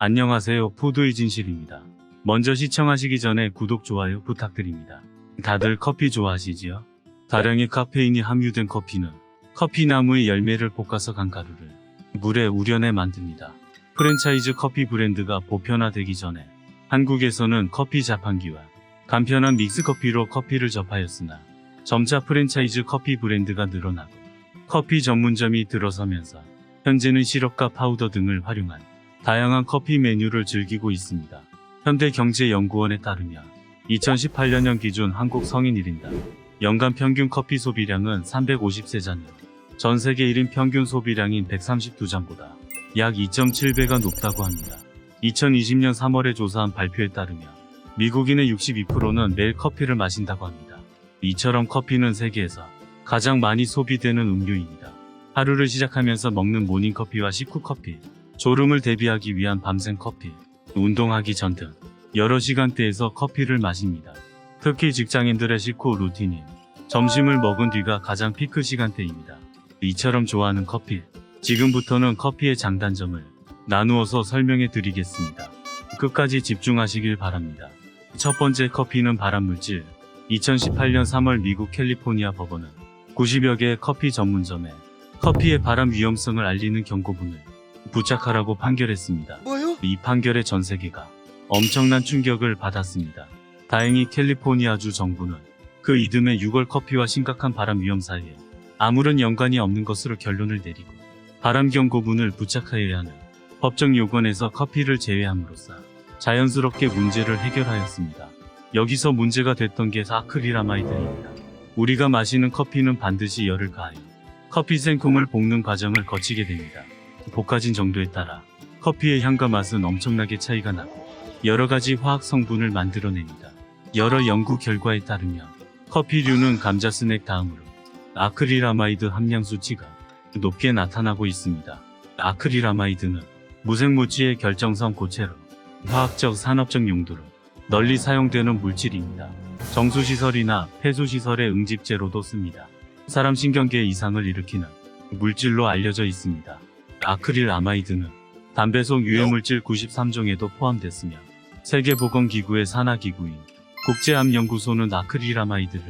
안녕하세요. 푸드의 진실입니다. 먼저 시청하시기 전에 구독, 좋아요 부탁드립니다. 다들 커피 좋아하시지요? 다량의 카페인이 함유된 커피는 커피나무의 열매를 볶아서 강가루를 물에 우려내 만듭니다. 프랜차이즈 커피 브랜드가 보편화되기 전에 한국에서는 커피 자판기와 간편한 믹스커피로 커피를 접하였으나 점차 프랜차이즈 커피 브랜드가 늘어나고 커피 전문점이 들어서면서 현재는 시럽과 파우더 등을 활용한 다양한 커피 메뉴를 즐기고 있습니다. 현대경제연구원에 따르면 2018년 기준 한국 성인 1인당 연간 평균 커피 소비량은 350세잔이며 전 세계 1인 평균 소비량인 132잔보다 약 2.7배가 높다고 합니다. 2020년 3월에 조사한 발표에 따르면 미국인의 62%는 매일 커피를 마신다고 합니다. 이처럼 커피는 세계에서 가장 많이 소비되는 음료입니다. 하루를 시작하면서 먹는 모닝커피와 식후커피, 졸음을 대비하기 위한 밤샘 커피, 운동하기 전 등 여러 시간대에서 커피를 마십니다. 특히 직장인들의 식후 루틴인 점심을 먹은 뒤가 가장 피크 시간대입니다. 이처럼 좋아하는 커피, 지금부터는 커피의 장단점을 나누어서 설명해 드리겠습니다. 끝까지 집중하시길 바랍니다. 첫 번째, 커피는 발암물질. 2018년 3월 미국 캘리포니아 법원은 90여 개의 커피 전문점에 커피의 발암 위험성을 알리는 경고문을 부착하라고 판결했습니다. 뭐요? 이 판결에 전 세계가 엄청난 충격을 받았습니다. 다행히 캘리포니아주 정부는 그 이듬해 6월 커피와 심각한 발암 위험 사이에 아무런 연관이 없는 것으로 결론을 내리고 발암 경고문을 부착하여야 하는 법적 요건에서 커피를 제외함으로써 자연스럽게 문제를 해결하였습니다. 여기서 문제가 됐던 게 아크릴아마이드입니다. 우리가 마시는 커피는 반드시 열을 가하여 커피 생콩을 볶는 과정을 거치게 됩니다. 볶아진 정도에 따라 커피의 향과 맛은 엄청나게 차이가 나고 여러가지 화학 성분을 만들어냅니다. 여러 연구 결과에 따르면 커피류는 감자 스낵 다음으로 아크릴아마이드 함량 수치가 높게 나타나고 있습니다. 아크릴아마이드는 무색무취의 결정성 고체로 화학적, 산업적 용도로 널리 사용되는 물질입니다. 정수시설이나 폐수시설의 응집제로도 씁니다. 사람 신경계에 이상을 일으키는 물질로 알려져 있습니다. 아크릴아마이드는 담배 속 유해물질 93종에도 포함됐으며 세계보건기구의 산하기구인 국제암연구소는 아크릴아마이드를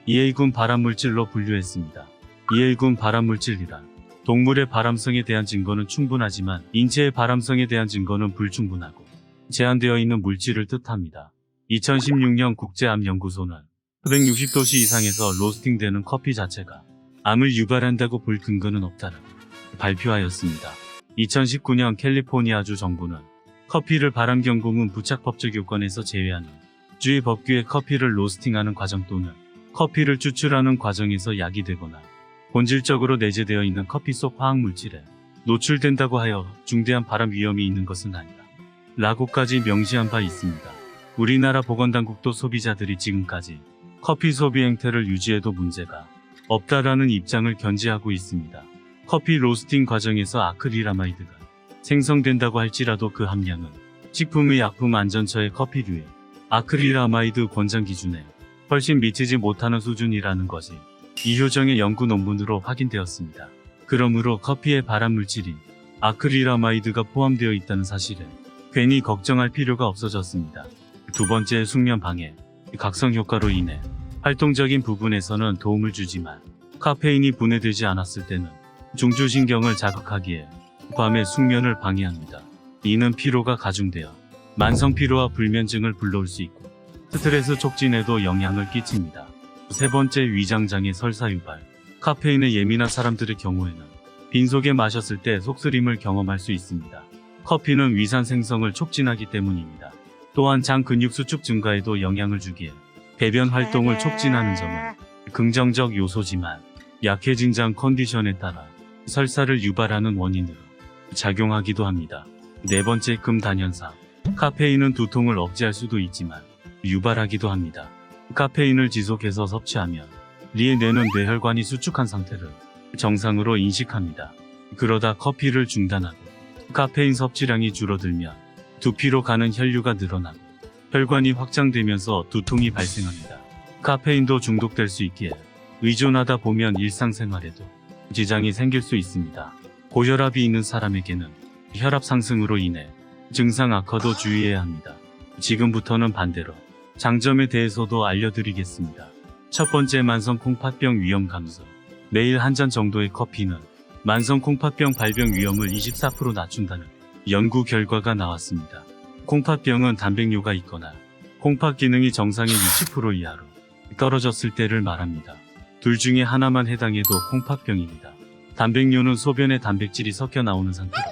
2A군 발암물질로 분류했습니다. 2A군 발암물질이란 동물의 발암성에 대한 증거는 충분하지만 인체의 발암성에 대한 증거는 불충분하고 제한되어 있는 물질을 뜻합니다. 2016년 국제암연구소는 160도씨 이상에서 로스팅되는 커피 자체가 암을 유발한다고 볼 근거는 없다라고 발표하였습니다. 2019년 캘리포니아주 정부는 커피를 발암 경고문 부착 법적 요건에서 제외하는 주의 법규에 커피를 로스팅하는 과정 또는 커피를 추출하는 과정에서 약이 되거나 본질적으로 내재되어 있는 커피 속 화학물질에 노출된다고 하여 중대한 발암 위험이 있는 것은 아니다 라고까지 명시한 바 있습니다. 우리나라 보건당국도 소비자들이 지금까지 커피 소비 행태를 유지해도 문제가 없다라는 입장을 견지하고 있습니다. 커피 로스팅 과정에서 아크릴아마이드가 생성된다고 할지라도 그 함량은 식품의 약품안전처의 커피류의 아크릴아마이드 권장 기준에 훨씬 미치지 못하는 수준이라는 것이 이효정의 연구 논문으로 확인되었습니다. 그러므로 커피에 발암물질인 아크릴아마이드가 포함되어 있다는 사실은 괜히 걱정할 필요가 없어졌습니다. 두 번째, 숙면 방해. 각성 효과로 인해 활동적인 부분에서는 도움을 주지만 카페인이 분해되지 않았을 때는 중추신경을 자극하기에 밤에 숙면을 방해합니다. 이는 피로가 가중되어 만성피로와 불면증을 불러올 수 있고 스트레스 촉진에도 영향을 끼칩니다. 세 번째, 위장장애 설사 유발. 카페인에 예민한 사람들의 경우에는 빈속에 마셨을 때 속쓰림을 경험할 수 있습니다. 커피는 위산 생성을 촉진하기 때문입니다. 또한 장 근육 수축 증가에도 영향을 주기에 배변 활동을 촉진하는 점은 긍정적 요소지만 약해진 장 컨디션에 따라 설사를 유발하는 원인으로 작용하기도 합니다. 네 번째, 금단현상. 카페인은 두통을 억제할 수도 있지만 유발하기도 합니다. 카페인을 지속해서 섭취하면 리에 뇌는 뇌혈관이 수축한 상태를 정상으로 인식합니다. 그러다 커피를 중단하고 카페인 섭취량이 줄어들면 두피로 가는 혈류가 늘어나고 혈관이 확장되면서 두통이 발생합니다. 카페인도 중독될 수 있기에 의존하다 보면 일상생활에도 지장이 생길 수 있습니다. 고혈압이 있는 사람에게는 혈압 상승으로 인해 증상 악화도 주의해야 합니다. 지금부터는 반대로 장점에 대해서도 알려드리겠습니다. 첫 번째, 만성 콩팥병 위험 감소. 매일 한 잔 정도의 커피는 만성 콩팥병 발병 위험을 24% 낮춘다는 연구 결과가 나왔습니다. 콩팥병은 단백뇨가 있거나 콩팥 기능이 정상의 60% 이하로 떨어졌을 때를 말합니다. 둘 중에 하나만 해당해도 콩팥병입니다. 단백뇨는 소변에 단백질이 섞여 나오는 상태로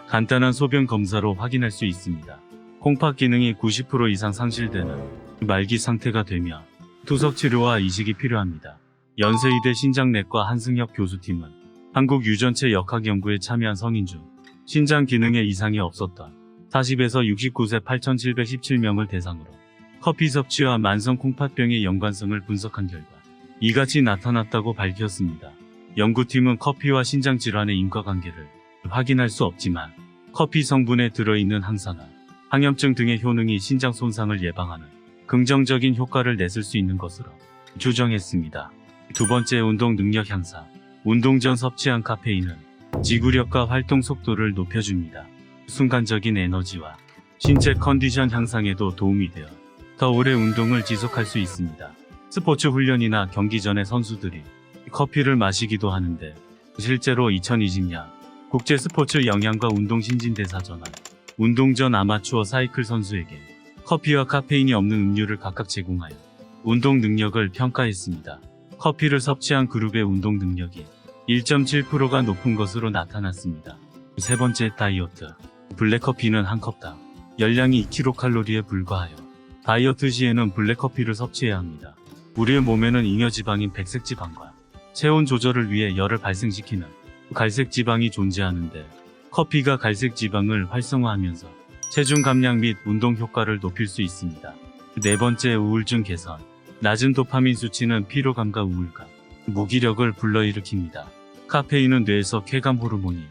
간단한 소변 검사로 확인할 수 있습니다. 콩팥 기능이 90% 이상 상실되는 말기 상태가 되며 투석 치료와 이식이 필요합니다. 연세의대 신장내과 한승혁 교수팀은 한국 유전체 역학 연구에 참여한 성인 중 신장 기능에 이상이 없었던 40에서 69세 8,717명을 대상으로 커피 섭취와 만성 콩팥병의 연관성을 분석한 결과 이같이 나타났다고 밝혔습니다. 연구팀은 커피와 신장 질환의 인과관계를 확인할 수 없지만 커피 성분에 들어있는 항산화, 항염증 등의 효능이 신장 손상을 예방하는 긍정적인 효과를 냈을 수 있는 것으로 추정했습니다. 두 번째, 운동 능력 향상. 운동 전 섭취한 카페인은 지구력과 활동 속도를 높여줍니다. 순간적인 에너지와 신체 컨디션 향상에도 도움이 되어 더 오래 운동을 지속할 수 있습니다. 스포츠 훈련이나 경기 전에 선수들이 커피를 마시기도 하는데 실제로 2020년 국제 스포츠 영양과 운동 신진대사전은 운동 전 아마추어 사이클 선수에게 커피와 카페인이 없는 음료를 각각 제공하여 운동 능력을 평가했습니다. 커피를 섭취한 그룹의 운동 능력이 1.7%가 높은 것으로 나타났습니다. 세 번째, 다이어트. 블랙커피는 한 컵당 열량이 2kcal에 불과하여 다이어트 시에는 블랙커피를 섭취해야 합니다. 우리의 몸에는 잉여지방인 백색지방과 체온 조절을 위해 열을 발생시키는 갈색지방이 존재하는데 커피가 갈색지방을 활성화하면서 체중 감량 및 운동 효과를 높일 수 있습니다. 네 번째, 우울증 개선. 낮은 도파민 수치는 피로감과 우울감, 무기력을 불러일으킵니다. 카페인은 뇌에서 쾌감 호르몬인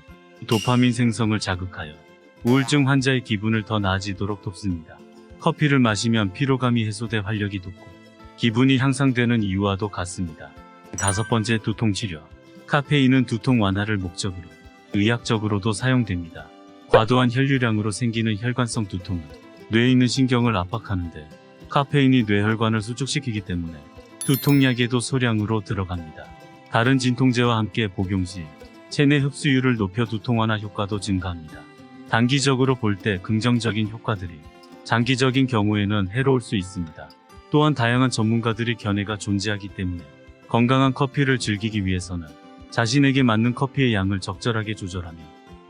도파민 생성을 자극하여 우울증 환자의 기분을 더 나아지도록 돕습니다. 커피를 마시면 피로감이 해소돼 활력이 돋고 기분이 향상되는 이유와도 같습니다. 다섯 번째, 두통 치료. 카페인은 두통 완화를 목적으로 의학적으로도 사용됩니다. 과도한 혈류량으로 생기는 혈관성 두통은 뇌에 있는 신경을 압박하는데 카페인이 뇌혈관을 수축시키기 때문에 두통약에도 소량으로 들어갑니다. 다른 진통제와 함께 복용 시 체내 흡수율을 높여 두통 완화 효과도 증가합니다. 단기적으로 볼 때 긍정적인 효과들이 장기적인 경우에는 해로울 수 있습니다. 또한 다양한 전문가들의 견해가 존재하기 때문에 건강한 커피를 즐기기 위해서는 자신에게 맞는 커피의 양을 적절하게 조절하며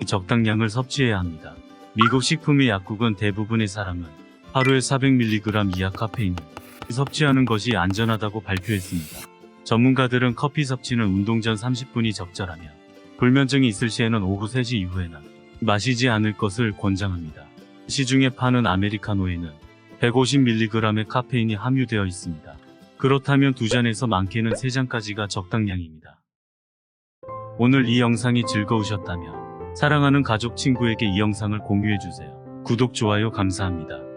적당량을 섭취해야 합니다. 미국 식품의 약국은 대부분의 사람은 하루에 400mg 이하 카페인을 섭취하는 것이 안전하다고 발표했습니다. 전문가들은 커피 섭취는 운동 전 30분이 적절하며 불면증이 있을 시에는 오후 3시 이후에는 마시지 않을 것을 권장합니다. 시중에 파는 아메리카노에는 150mg의 카페인이 함유되어 있습니다. 그렇다면 2잔에서 많게는 3잔까지가 적당량입니다. 오늘 이 영상이 즐거우셨다면 사랑하는 가족 친구에게 이 영상을 공유해주세요. 구독, 좋아요 감사합니다.